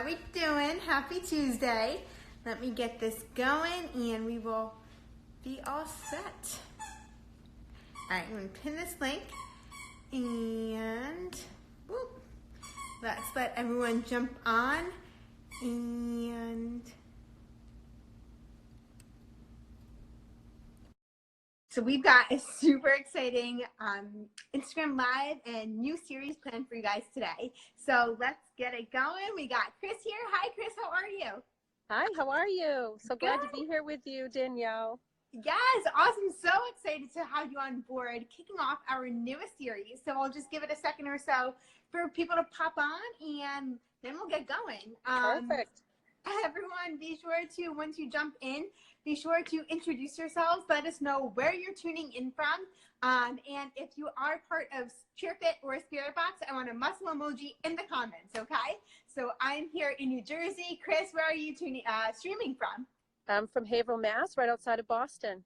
we doing? Happy Tuesday. Let me get this going and we will be all set. All right, I'm going to pin this link and whoop, let's let everyone jump on and so we've got a super exciting Instagram Live and new series planned for you guys today. So let's get it going. We got Chris here. Hi, Chris. How are you? Hi, how are you? So glad to be here with you, Danielle. Yes, awesome. So excited to have you on board, kicking off our newest series. So I'll just give it a second or so for people to pop on, and then we'll get going. Perfect. Everyone, be sure to, once you jump in, be sure to introduce yourselves. Let us know where you're tuning in from. And if you are part of CHEERFIT or Spirit Box, I want a muscle emoji in the comments, okay? So I'm here in New Jersey. Chris, where are you streaming from? I'm from Haverhill, Mass, right outside of Boston.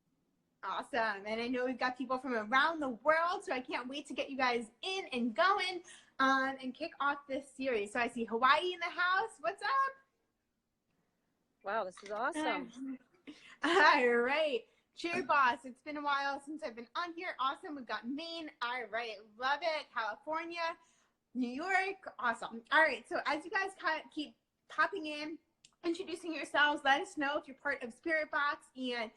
Awesome. And I know we've got people from around the world, so I can't wait to get you guys in and going and kick off this series. So I see Hawaii in the house. What's up? Wow, this is awesome. All right. Cheer Boss. It's been a while since I've been on here. Awesome. We've got Maine. All right. Love it. California, New York. Awesome. All right. So as you guys keep popping in, introducing yourselves, let us know if you're part of Spirit Box and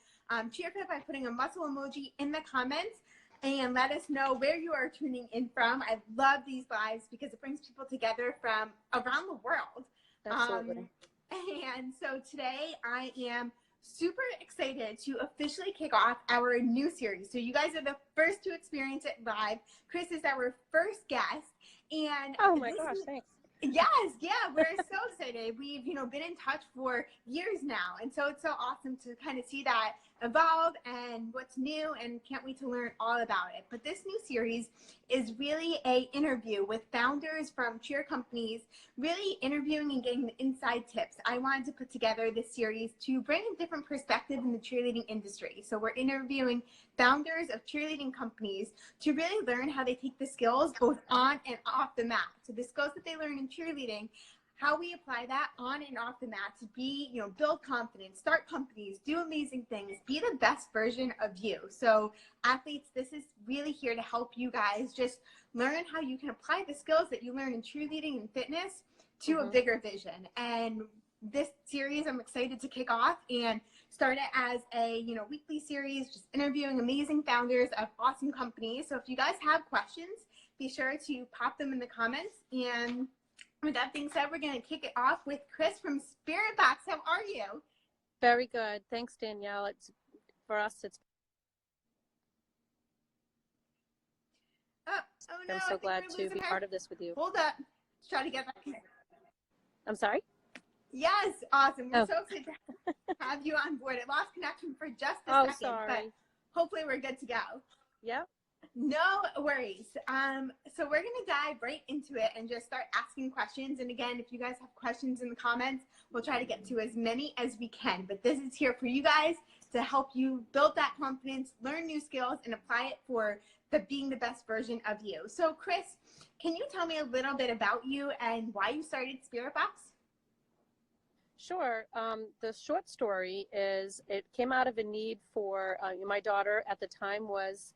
CHEERFIT by putting a muscle emoji in the comments, and let us know where you are tuning in from. I love these lives because it brings people together from around the world. Absolutely. And so today I am super excited to officially kick off our new series. So you guys are the first to experience it live. Chris is our first guest. And oh my gosh, thanks. Yes, yeah, we're so excited. We've, been in touch for years now. And so it's so awesome to kind of see that evolve and what's new, and can't wait to learn all about it. But this new series is really a interview with founders from cheer companies, really interviewing and getting the inside tips. I wanted to put together this series to bring a different perspective in the cheerleading industry. So we're interviewing founders of cheerleading companies to really learn how they take the skills both on and off the mat. So the skills that they learn in cheerleading, how we apply that on and off the mat to be, build confidence, start companies, do amazing things, be the best version of you. So athletes, this is really here to help you guys just learn how you can apply the skills that you learn in cheerleading and fitness to a bigger vision. And this series I'm excited to kick off and start it as a weekly series, just interviewing amazing founders of awesome companies. So if you guys have questions, be sure to pop them in the comments. And with that being said, we're going to kick it off with Chris from Spirit Box. How are you? Very good. Thanks, Danielle. For us, it's oh no, I'm so glad to be part of this with you. Hold up. Let's try to get back here. I'm sorry? Yes, awesome. We're so excited to have you on board. It lost connection for just a second, sorry. But hopefully we're good to go. Yep. No worries. So we're going to dive right into it and just start asking questions. And again, if you guys have questions in the comments, we'll try to get to as many as we can. But this is here for you guys to help you build that confidence, learn new skills, and apply it for being the best version of you. So Chris, can you tell me a little bit about you and why you started Spirit Box? Sure. The short story is it came out of a need for my daughter at the time was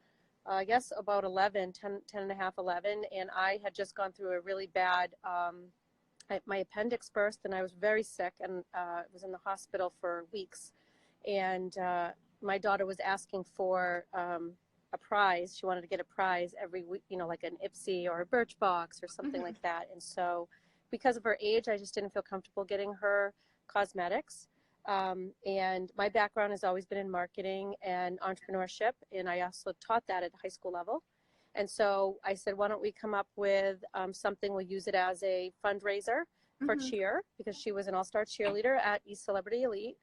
I guess about 10 and a half, 11, and I had just gone through a really bad, my appendix burst, and I was very sick, and was in the hospital for weeks, and my daughter was asking for a prize. She wanted to get a prize every week, like an Ipsy or a Birchbox or something like that, and so because of her age, I just didn't feel comfortable getting her cosmetics. And my background has always been in marketing and entrepreneurship, and I also taught that at high school level. And so I said, why don't we come up with something, we'll use it as a fundraiser for cheer, because she was an all-star cheerleader at East Celebrity Elite.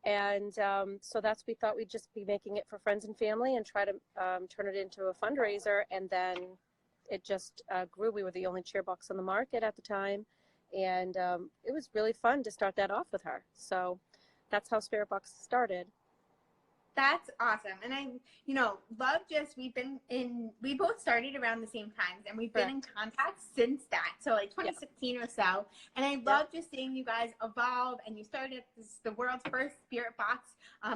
And so we thought we'd just be making it for friends and family and try to turn it into a fundraiser. And then it just grew. We were the only cheer box on the market at the time. And it was really fun to start that off with her. So that's how Spirit Box started. That's awesome. And I, love we both started around the same times and we've been in contact since that. So like 2016 or so. And I love just seeing you guys evolve, and you started the world's first spirit box,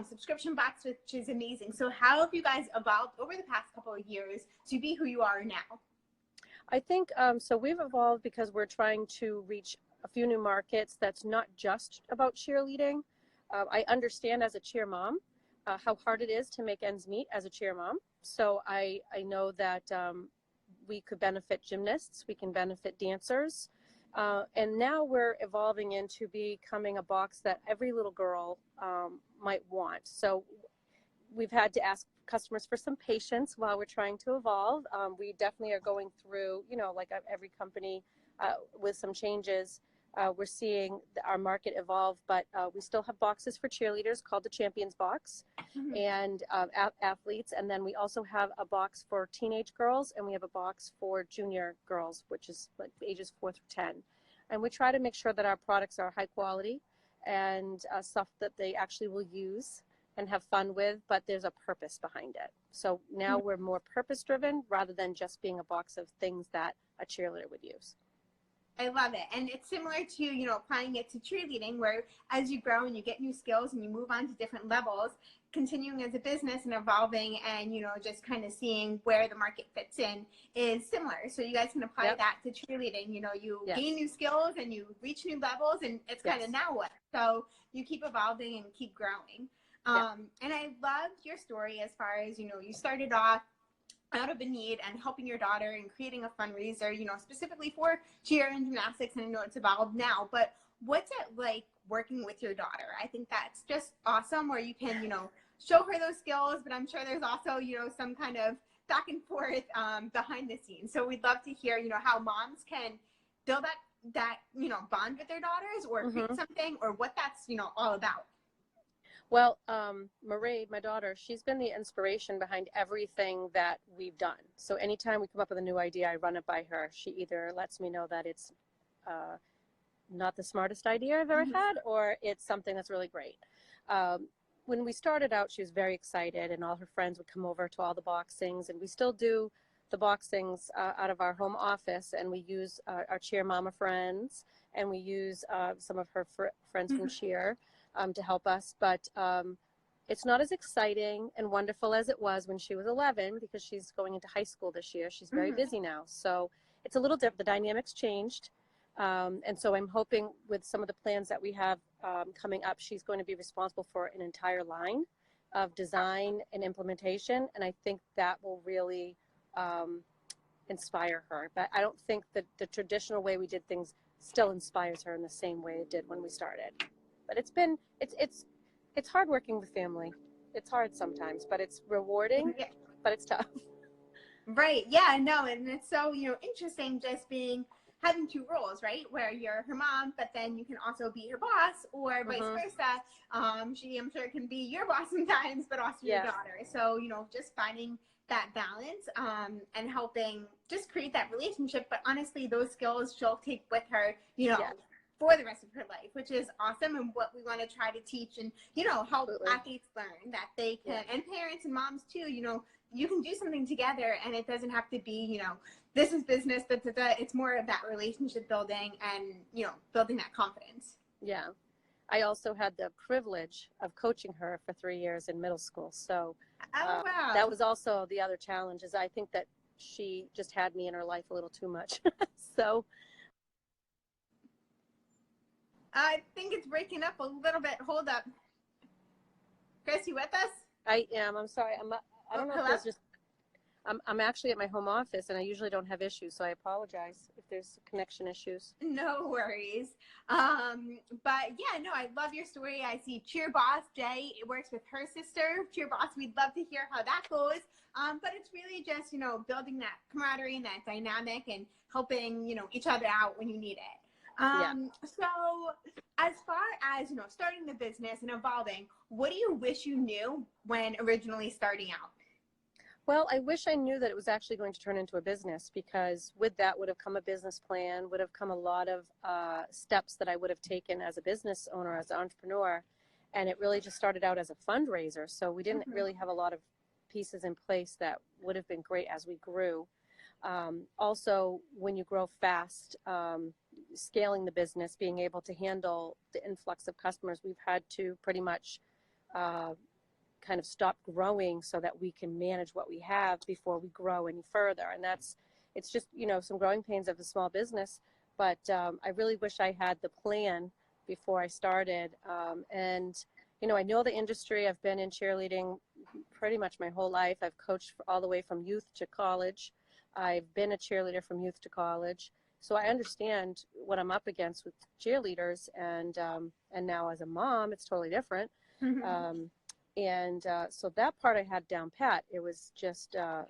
subscription box, which is amazing. So how have you guys evolved over the past couple of years to be who you are now? I think, so we've evolved because we're trying to reach a few new markets that's not just about cheerleading. I understand as a cheer mom, how hard it is to make ends meet as a cheer mom. So I know that we could benefit gymnasts, we can benefit dancers, and now we're evolving into becoming a box that every little girl might want. So we've had to ask customers for some patience while we're trying to evolve. We definitely are going through, like every company, with some changes. We're seeing our market evolve, but we still have boxes for cheerleaders called the Champions Box, and athletes. And then we also have a box for teenage girls, and we have a box for junior girls, which is like ages 4 through 10. And we try to make sure that our products are high quality and stuff that they actually will use and have fun with, but there's a purpose behind it. So now we're more purpose driven rather than just being a box of things that a cheerleader would use. I love it. And it's similar to, applying it to cheerleading, where as you grow and you get new skills and you move on to different levels, continuing as a business and evolving and, just kind of seeing where the market fits in is similar. So you guys can apply that to cheerleading. You gain new skills and you reach new levels, and it's kind of now what? So you keep evolving and keep growing. And I loved your story as far as, you started off out of a need and helping your daughter and creating a fundraiser, specifically for cheer and gymnastics. And I know it's evolved now, but what's it like working with your daughter? I think that's just awesome, where you can, show her those skills, but I'm sure there's also, some kind of back and forth behind the scenes. So we'd love to hear, how moms can build that bond with their daughters, or create something, or what that's, all about. Well, Marie, my daughter, she's been the inspiration behind everything that we've done. So anytime we come up with a new idea, I run it by her. She either lets me know that it's not the smartest idea I've ever had, or it's something that's really great. When we started out, she was very excited, and all her friends would come over to all the boxings, and we still do the boxings out of our home office, and we use our cheer mama friends, and we use some of her friends from cheer to help us, but it's not as exciting and wonderful as it was when she was 11, because she's going into high school this year. She's very busy now, so it's a little different. The dynamics changed, and so I'm hoping with some of the plans that we have coming up, she's going to be responsible for an entire line of design and implementation, and I think that will really inspire her. But I don't think that the traditional way we did things still inspires her in the same way it did when we started. But it's hard working with family. It's hard sometimes, but it's rewarding, but it's tough. Right. Yeah, no. And it's so, interesting just having two roles, right? Where you're her mom, but then you can also be her boss, or vice versa. She, I'm sure, can be your boss sometimes, but also your daughter. So, just finding that balance and helping just create that relationship. But honestly, those skills she'll take with her, for the rest of her life, which is awesome, and what we want to try to teach and, help athletes learn that they can, and parents and moms too, you can do something together, and it doesn't have to be, this is business, but it's more of that relationship building and, building that confidence. Yeah. I also had the privilege of coaching her for 3 years in middle school. So wow. That was also the other challenge, is I think that she just had me in her life a little too much. So I think it's breaking up a little bit. Hold up. Chris, you with us? I am. I'm sorry. I don't know if there's just, I'm actually at my home office, and I usually don't have issues, so I apologize if there's connection issues. No worries. But yeah, no, I love your story. I see Cheer Boss Jay works with her sister, Cheer Boss. We'd love to hear how that goes. But it's really just, building that camaraderie and that dynamic and helping, each other out when you need it. So as far as, starting the business and evolving, what do you wish you knew when originally starting out? Well, I wish I knew that it was actually going to turn into a business, because with that would have come a business plan, would have come a lot of steps that I would have taken as a business owner, as an entrepreneur. And it really just started out as a fundraiser. So we didn't really have a lot of pieces in place that would have been great as we grew. Also, when you grow fast, scaling the business, being able to handle the influx of customers, we've had to pretty much kind of stop growing so that we can manage what we have before we grow any further. And it's just, you know, some growing pains of a small business. But I really wish I had the plan before I started. And, you know, I know the industry. I've been in cheerleading pretty much my whole life. I've coached all the way from youth to college. I've been a cheerleader from youth to college. So I understand what I'm up against with cheerleaders. And now as a mom, it's totally different. So that part I had down pat. It was just a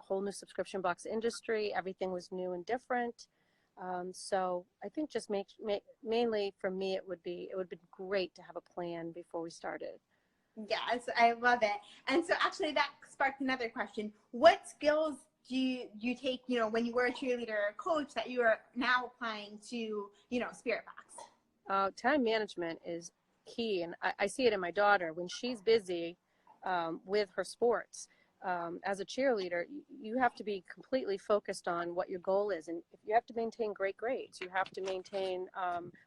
whole new subscription box industry. Everything was new and different. So I think just mainly for me, it would be great to have a plan before we started. Yes, I love it. And so actually that sparked another question. What skills do you take, you know, when you were a cheerleader or coach that you are now applying to, you know, Spirit Box? Time management is key. And I see it in my daughter when she's busy with her sports. As a cheerleader, you have to be completely focused on what your goal is. And you have to maintain great grades. You have to maintain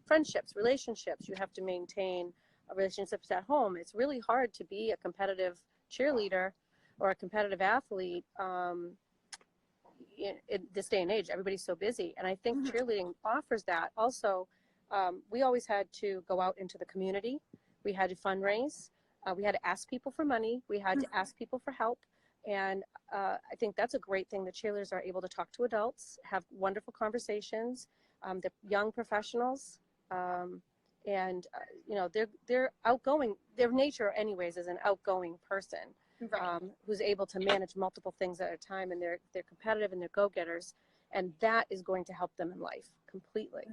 friendships, relationships. You have to maintain relationships at home. It's really hard to be a competitive cheerleader or a competitive athlete in this day and age. Everybody's so busy. And I think cheerleading offers that. Also, we always had to go out into the community. We had to fundraise. We had to ask people for money. We had to ask people for help. And I think that's a great thing. The cheerleaders are able to talk to adults, have wonderful conversations. The young professionals, you know, they're outgoing. Their nature, anyways, is an outgoing person who's able to manage multiple things at a time, and they're competitive and they're go-getters, and that is going to help them in life completely.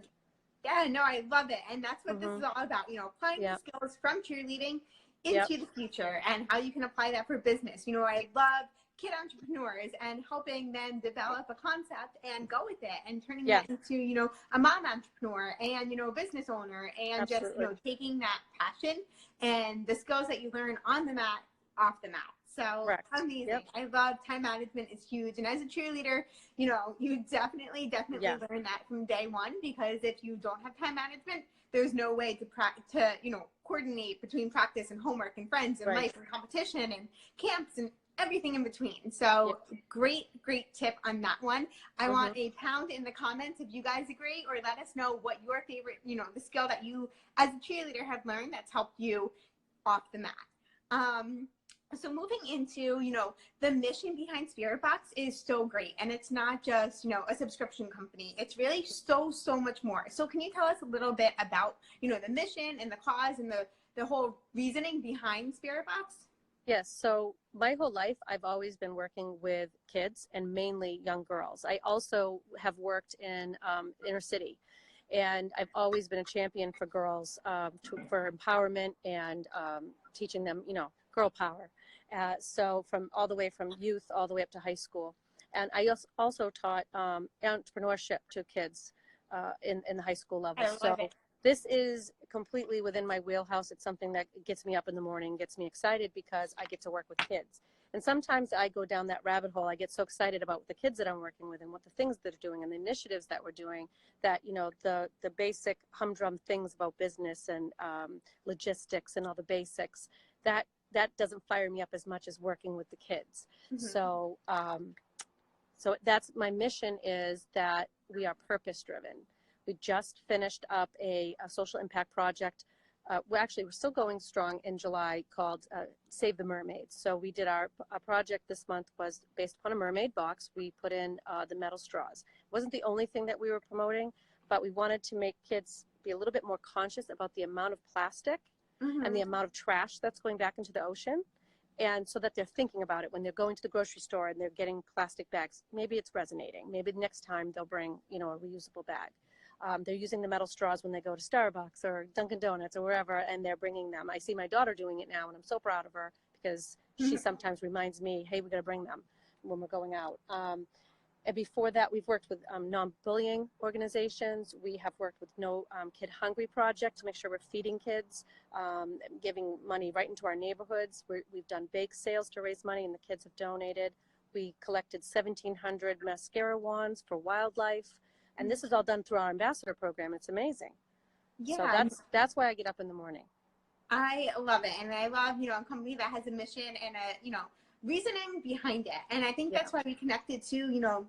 Yeah, no, I love it, and that's what this is all about. You know, applying the skills from cheerleading into the future and how you can apply that for business. You know, I love kid entrepreneurs and helping them develop a concept and go with it and turning that into, you know, a mom entrepreneur and, you know, a business owner and just, you know, taking that passion and the skills that you learn on the mat off the mat. So amazing. I love time management is huge. And as a cheerleader, you know, you definitely learn that from day one, because if you don't have time management, there's no way to you know, coordinate between practice and homework and friends and life and competition and camps and everything in between. So great tip on that one. I want a pound in the comments if you guys agree, or let us know what your favorite, you know, the skill that you as a cheerleader have learned that's helped you off the mat. So moving into, you know, the mission behind Spirit Box is so great. And it's not just, you know, a subscription company. It's really so much more. So can you tell us a little bit about, you know, the mission and the cause and the whole reasoning behind Spirit Box? Yes. So my whole life, I've always been working with kids and mainly young girls. I also have worked in inner city. And I've always been a champion for girls, for empowerment and teaching them, you know, girl power. So from all the way from youth all the way up to high school. And I also taught entrepreneurship to kids in the high school level. So this is completely within my wheelhouse. It's something that gets me up in the morning, gets me excited because I get to work with kids. And sometimes I go down that rabbit hole. I get so excited about the kids that I'm working with and what the things that they're doing and the initiatives that we're doing that, you know, the basic humdrum things about business and logistics and all the basics, that doesn't fire me up as much as working with the kids. So that's my mission, is that we are purpose driven. We just finished up a social impact project. We're still going strong in July, called Save the Mermaids. So we did our project this month was based upon a mermaid box. We put in the metal straws. It wasn't the only thing that we were promoting, but we wanted to make kids be a little bit more conscious about the amount of plastic and the amount of trash that's going back into the ocean. And so that they're thinking about it when they're going to the grocery store and they're getting plastic bags. Maybe it's resonating. Maybe next time they'll bring, you know, a reusable bag. They're using the metal straws when they go to Starbucks or Dunkin' Donuts or wherever, and they're bringing them. I see my daughter doing it now, and I'm so proud of her because she sometimes reminds me, hey, we got to bring them when we're going out. And before that, we've worked with non-bullying organizations. We have worked with No Kid Hungry Project to make sure we're feeding kids, giving money right into our neighborhoods. We've done bake sales to raise money, and the kids have donated. We collected 1,700 mascara wands for wildlife. And this is all done through our ambassador program. It's amazing. Yeah. So that's why I get up in the morning. I love it. And I love, a company that has a mission and reasoning behind it. And I think that's why we connected to,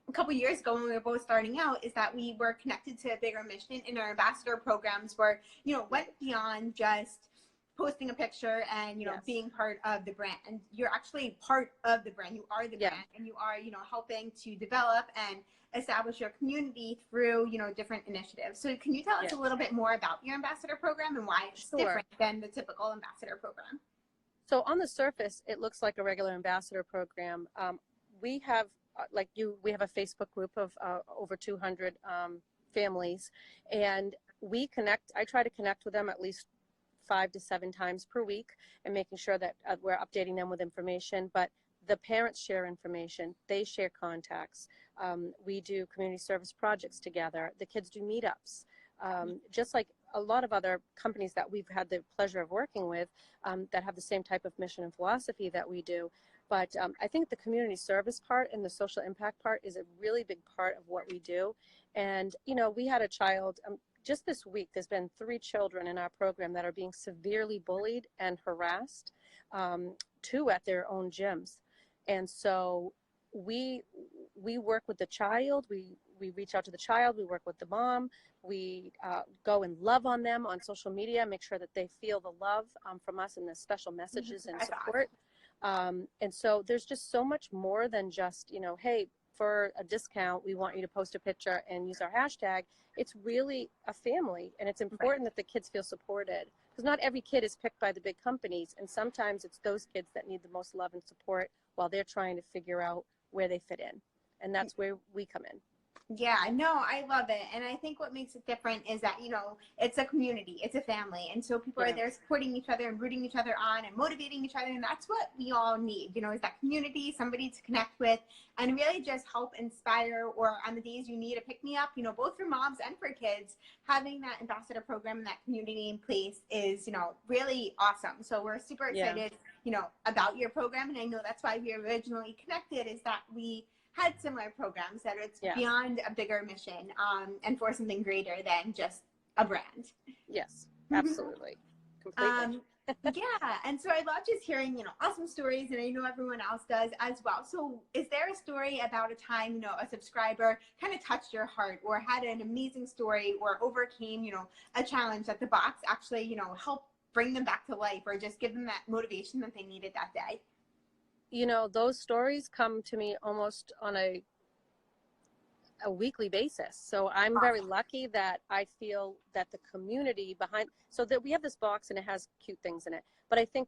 a couple years ago when we were both starting out, is that we were connected to a bigger mission in our ambassador programs where, went beyond just posting a picture and, being part of the brand. And you're actually part of the brand. You are the brand, and you are, helping to develop and establish your community through, different initiatives. So can you tell us a little bit more about your ambassador program and why it's different than the typical ambassador program? So on the surface, it looks like a regular ambassador program. We have, we have a Facebook group of over 200 families, and I try to connect with them at least 5 to 7 times per week, and making sure that we're updating them with information. But the parents share information, they share contacts. We do community service projects together. The kids do meetups. Just like a lot of other companies that we've had the pleasure of working with that have the same type of mission and philosophy that we do. But I think the community service part and the social impact part is a really big part of what we do. And, we had a child, just this week, there's been 3 children in our program that are being severely bullied and harassed, 2 at their own gyms. And so we work with the child, we reach out to the child, we work with the mom, we go and love on them on social media, make sure that they feel the love from us and the special messages and support. And so there's just so much more than just, hey, for a discount, we want you to post a picture and use our hashtag. It's really a family, and it's important that the kids feel supported, because not every kid is picked by the big companies, and sometimes it's those kids that need the most love and support while they're trying to figure out where they fit in, and that's where we come in. Yeah, no, I love it. And I think what makes it different is that, it's a community, it's a family. And so people are there supporting each other and rooting each other on and motivating each other. And that's what we all need, is that community, somebody to connect with and really just help inspire, or on the days you need a pick me up, both for moms and for kids, having that ambassador program and that community in place is, really awesome. So we're super excited, about your program. And I know that's why we originally connected, is that we had similar programs, that it's beyond a bigger mission and for something greater than just a brand. Yes, absolutely. Completely. Yeah, and so I love just hearing, awesome stories, and I know everyone else does as well. So is there a story about a time, a subscriber kind of touched your heart, or had an amazing story, or overcame, a challenge that the box actually, helped bring them back to life, or just give them that motivation that they needed that day? Those stories come to me almost on a weekly basis. So I'm very lucky that I feel that the community behind, so that we have this box and it has cute things in it. But I think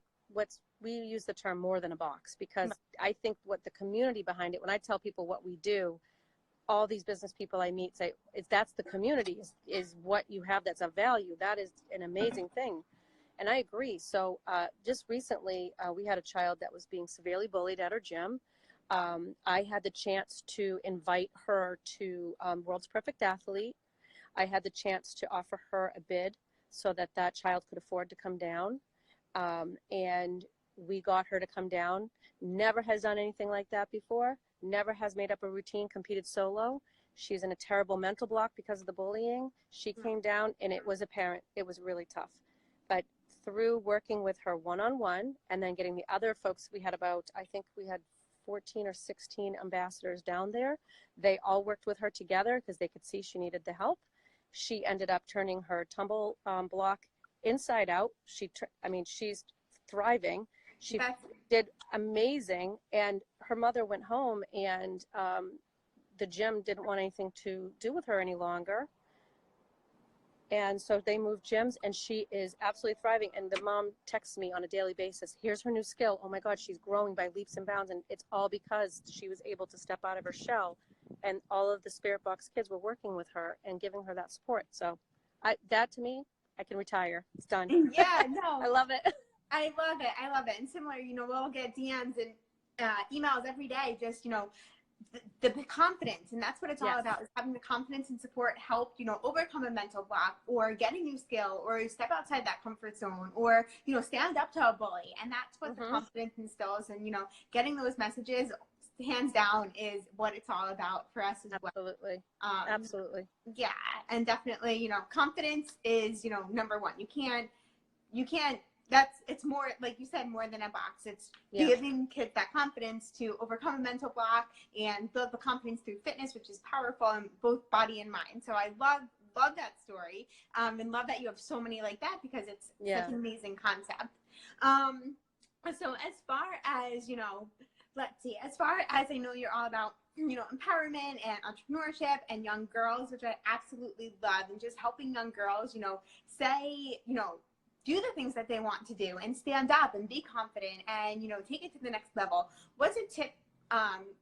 we use the term more than a box, because I think what the community behind it, when I tell people what we do, all these business people I meet say, that's the community, is what you have that's of value. That is an amazing thing. And I agree. So just recently, we had a child that was being severely bullied at her gym. I had the chance to invite her to World's Perfect Athlete. I had the chance to offer her a bid so that that child could afford to come down. And we got her to come down. Never has done anything like that before. Never has made up a routine, competed solo. She's in a terrible mental block because of the bullying. She came down, and it was apparent. It was really tough. But through working with her one-on-one, and then getting the other folks, we had 14 or 16 ambassadors down there. They all worked with her together because they could see she needed the help. She ended up turning her tumble block inside out. She's thriving. She did amazing, and her mother went home, and the gym didn't want anything to do with her any longer. And so they moved gyms, and she is absolutely thriving. And the mom texts me on a daily basis, here's her new skill. Oh my God, she's growing by leaps and bounds. And it's all because she was able to step out of her shell. And all of the Spirit Box kids were working with her and giving her that support. So that to me, I can retire. It's done. Yeah, no. I love it. I love it. I love it. And similar, we'll get DMs and emails every day, just, the confidence, and that's what it's all Yes. about, is having the confidence and support help, you know, overcome a mental block or get a new skill or step outside that comfort zone or, you know, stand up to a bully. And that's what the confidence instills. And, you know, getting those messages hands down is what it's all about for us as well. Absolutely. Absolutely. Yeah. And definitely, you know, confidence is, you know, number one. You can't, it's more, like you said, more than a box. It's giving kids that confidence to overcome a mental block and build the confidence through fitness, which is powerful in both body and mind. So I love that story, and love that you have so many like that, because it's such an amazing concept. So as far as, you know, let's see, as far as I know, you're all about, you know, empowerment and entrepreneurship and young girls, which I absolutely love, and just helping young girls, you know, say, you know, do the things that they want to do and stand up and be confident and, you know, take it to the next level. What's a tip,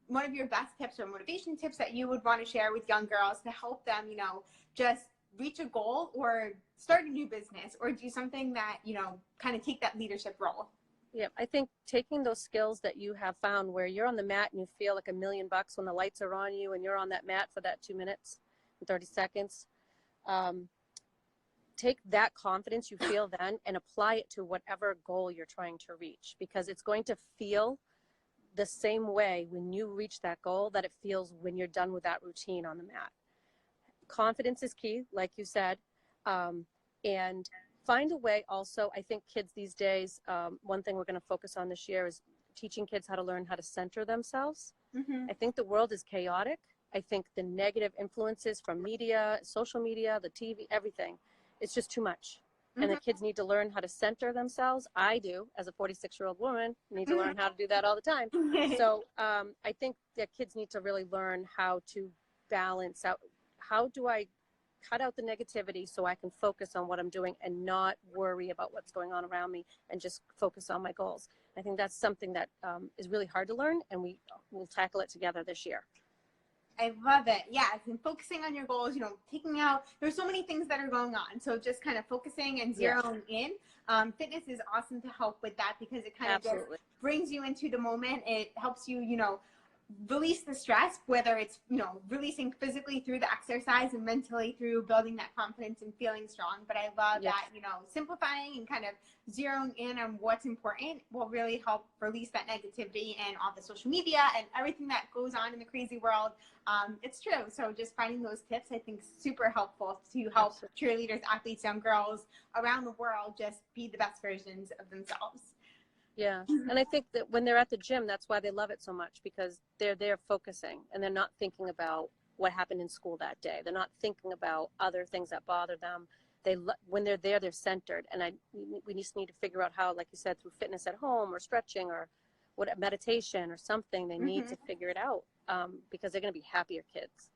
one of your best tips or motivation tips that you would want to share with young girls to help them, you know, just reach a goal or start a new business or do something that, you know, kind of take that leadership role? Yeah, I think taking those skills that you have found where you're on the mat and you feel like $1,000,000 when the lights are on you and you're on that mat for that 2 minutes and 30 seconds, take that confidence you feel then and apply it to whatever goal you're trying to reach, because it's going to feel the same way when you reach that goal that it feels when you're done with that routine on the mat. Confidence is key, like you said, and find a way also. I think kids these days, one thing we're going to focus on this year is teaching kids how to learn how to center themselves. I think the world is chaotic. I think the negative influences from media, social media, the TV, everything, it's just too much. And the kids need to learn how to center themselves. I do, as a 46-year-old woman, need to learn how to do that all the time. So I think that kids need to really learn how to balance out, how do I cut out the negativity so I can focus on what I'm doing and not worry about what's going on around me and just focus on my goals. I think that's something that is really hard to learn, and we will tackle it together this year. I love it. Yes, and focusing on your goals, you know, taking out, there's so many things that are going on. So just kind of focusing and zeroing in. Fitness is awesome to help with that, because it kind of just brings you into the moment. It helps you, you know, release the stress, whether it's, you know, releasing physically through the exercise and mentally through building that confidence and feeling strong. But I love that, you know, simplifying and kind of zeroing in on what's important will really help release that negativity and all the social media and everything that goes on in the crazy world. It's true. So just finding those tips, I think, super helpful to help cheerleaders, athletes, young girls around the world just be the best versions of themselves. Yeah, and I think that when they're at the gym, that's why they love it so much, because they're there focusing and they're not thinking about what happened in school that day. They're not thinking about other things that bother them. When they're there, they're centered. And we just need to figure out how, like you said, through fitness at home or stretching or meditation or something, they need to figure it out, because they're going to be happier kids.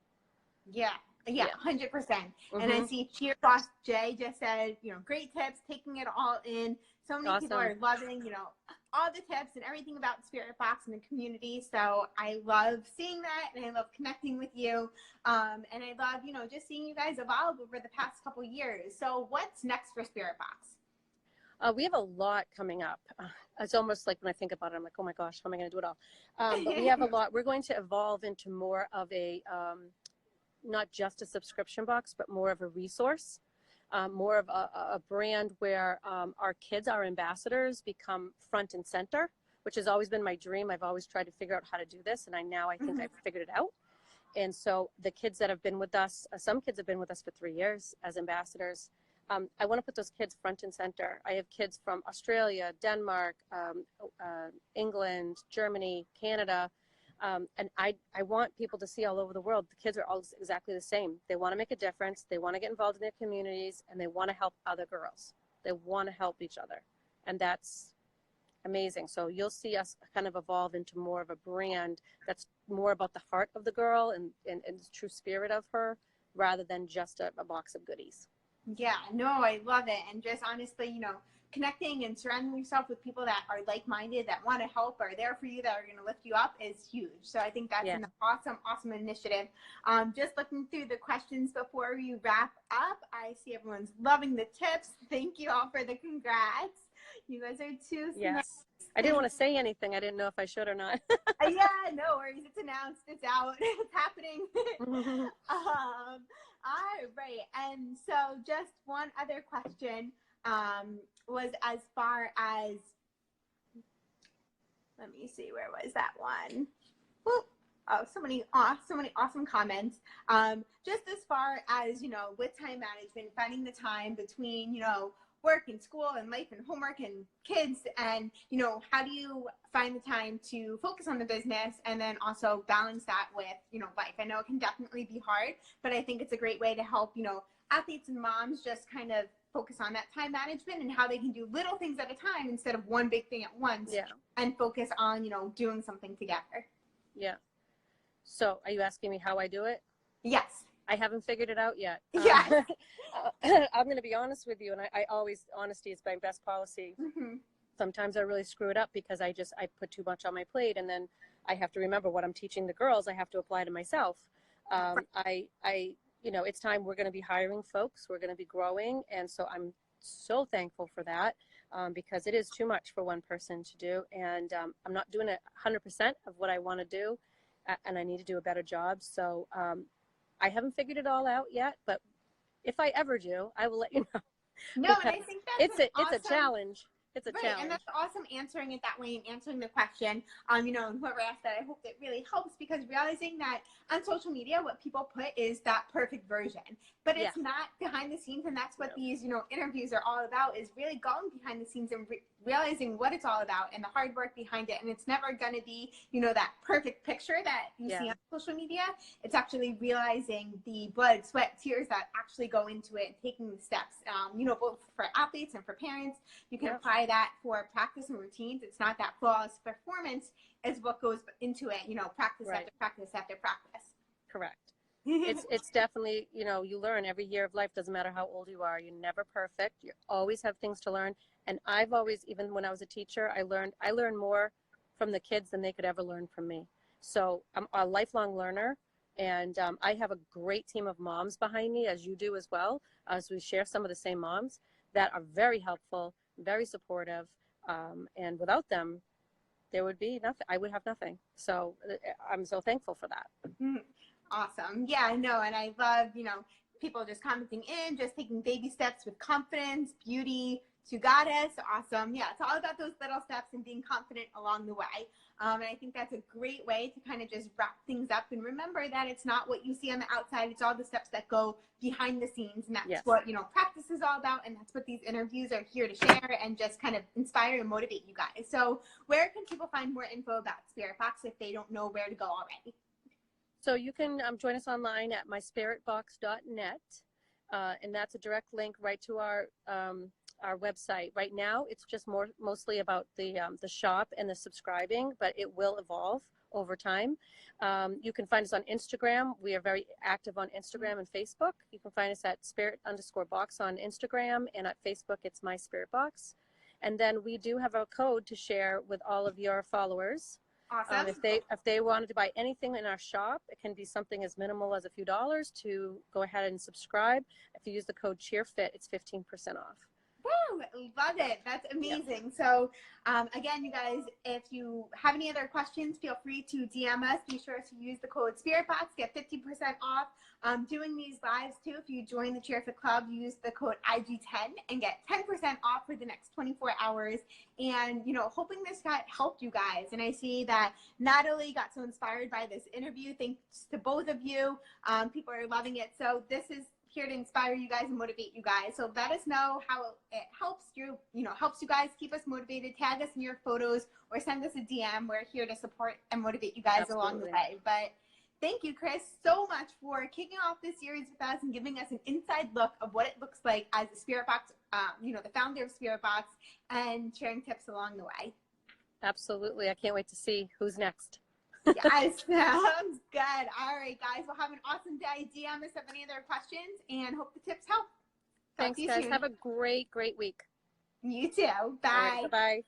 Yeah, 100%. And I see Cheer Boss Jay just said, you know, great tips, taking it all in. So many people are loving, you know, all the tips and everything about the Spirit Box and the community. So I love seeing that, and I love connecting with you. And I love, you know, just seeing you guys evolve over the past couple years. So what's next for Spirit Box? We have a lot coming up. It's almost like when I think about it, I'm like, oh my gosh, how am I going to do it all? But we have a lot. We're going to evolve into more of a, not just a subscription box, but more of a resource. More of a brand where our kids, our ambassadors, become front and center, which has always been my dream. I've always tried to figure out how to do this, and I think I've figured it out. And so the kids that have been with us, some kids have been with us for 3 years as ambassadors. I want to put those kids front and center. I have kids from Australia, Denmark, England, Germany, Canada. And I want people to see all over the world, the kids are all exactly the same. They want to make a difference. They want to get involved in their communities, and they want to help other girls. They want to help each other. And that's amazing. So you'll see us kind of evolve into more of a brand that's more about the heart of the girl and the true spirit of her, rather than just a box of goodies. Yeah, no, I love it. And just honestly, you know, connecting and surrounding yourself with people that are like-minded, that want to help, are there for you, that are going to lift you up, is huge. So I think that's an awesome initiative. Just looking through the questions before we wrap up, I see everyone's loving the tips. Thank you all for the congrats. You guys are too nice. I didn't want to say anything. I didn't know if I should or not. Yeah, no worries. It's announced. It's out. It's happening. All right. And so just one other question was as far as, let me see, where was that one? Whoop. Oh, so many awesome comments. Just as far as, with time management, finding the time between, work and school and life and homework and kids, and, how do you find the time to focus on the business and then also balance that with, life? I know it can definitely be hard, but I think it's a great way to help, athletes and moms just kind of focus on that time management and how they can do little things at a time instead of one big thing at once. Yeah. And focus on, doing something together. Yeah. So are you asking me how I do it? Yes. I haven't figured it out yet. Yeah. I'm going to be honest with you. And I always, honesty is my best policy. Mm-hmm. Sometimes I really screw it up because I put too much on my plate, and then I have to remember what I'm teaching the girls. I have to apply to myself. It's time. We're going to be hiring folks. We're going to be growing. And so I'm so thankful for that because it is too much for one person to do. And I'm not doing 100% of what I want to do. And I need to do a better job. So I haven't figured it all out yet, but if I ever do, I will let you know. No, and I think that's it's a challenge. It's a right, challenge. and that's awesome answering it that way and answering the question. And whoever asked that, I hope it really helps, because realizing that on social media, what people put is that perfect version, but it's not behind the scenes. And that's what these, interviews are all about, is really going behind the scenes and realizing what it's all about and the hard work behind it. And it's never going to be, that perfect picture that you see on social media. It's actually realizing the blood, sweat, tears that actually go into it and taking the steps, both for athletes and for parents. You can apply that for practice and routines. It's not that flawless performance is what goes into it, practice after practice after practice. Correct. It's definitely, you learn every year of life. Doesn't matter how old you are. You're never perfect. You always have things to learn. And I've always, even when I was a teacher, I learned more from the kids than they could ever learn from me. So I'm a lifelong learner. And I have a great team of moms behind me, as you do as well, as we share some of the same moms that are very helpful, very supportive. And without them, there would be nothing. I would have nothing. So I'm so thankful for that. Awesome. Yeah, I know. And I love, people just commenting in, just taking baby steps with confidence, beauty, to goddess. Awesome. Yeah, it's all about those little steps and being confident along the way. And I think that's a great way to kind of just wrap things up and remember that it's not what you see on the outside. It's all the steps that go behind the scenes. And that's what, practice is all about. And that's what these interviews are here to share and just kind of inspire and motivate you guys. So where can people find more info about Spirit Box if they don't know where to go already? So you can join us online at myspiritbox.net. And that's a direct link right to our website. Right now, it's just mostly about the shop and the subscribing, but it will evolve over time. You can find us on Instagram. We are very active on Instagram and Facebook. You can find us at spirit_box on Instagram, and at Facebook, it's My Spirit Box. And then we do have a code to share with all of your followers. Awesome. If they wanted to buy anything in our shop, it can be something as minimal as a few dollars to go ahead and subscribe. If you use the code CHEERFIT, it's 15% off. Woo! Love it. That's amazing. So again, you guys, if you have any other questions, feel free to DM us. Be sure to use the code SpiritBox, get 50% off. Doing these lives too. If you join the CHEERFIT Club, use the code IG10 and get 10% off for the next 24 hours. And, hoping this helped you guys. And I see that Natalie got so inspired by this interview. Thanks to both of you. People are loving it. So this is here to inspire you guys and motivate you guys. So let us know how it helps you, helps you guys, keep us motivated, tag us in your photos, or send us a DM. We're here to support and motivate you guys along the way. But thank you, Chris, so much for kicking off this series with us and giving us an inside look of what it looks like as a Spirit Box, the founder of Spirit Box, and sharing tips along the way. Absolutely. I can't wait to see who's next. Yes, sounds good. All right, guys. Well, have an awesome day. DM us if any other questions, and hope the tips help. Thanks, guys. Have a great, great week. You too. Bye. Bye.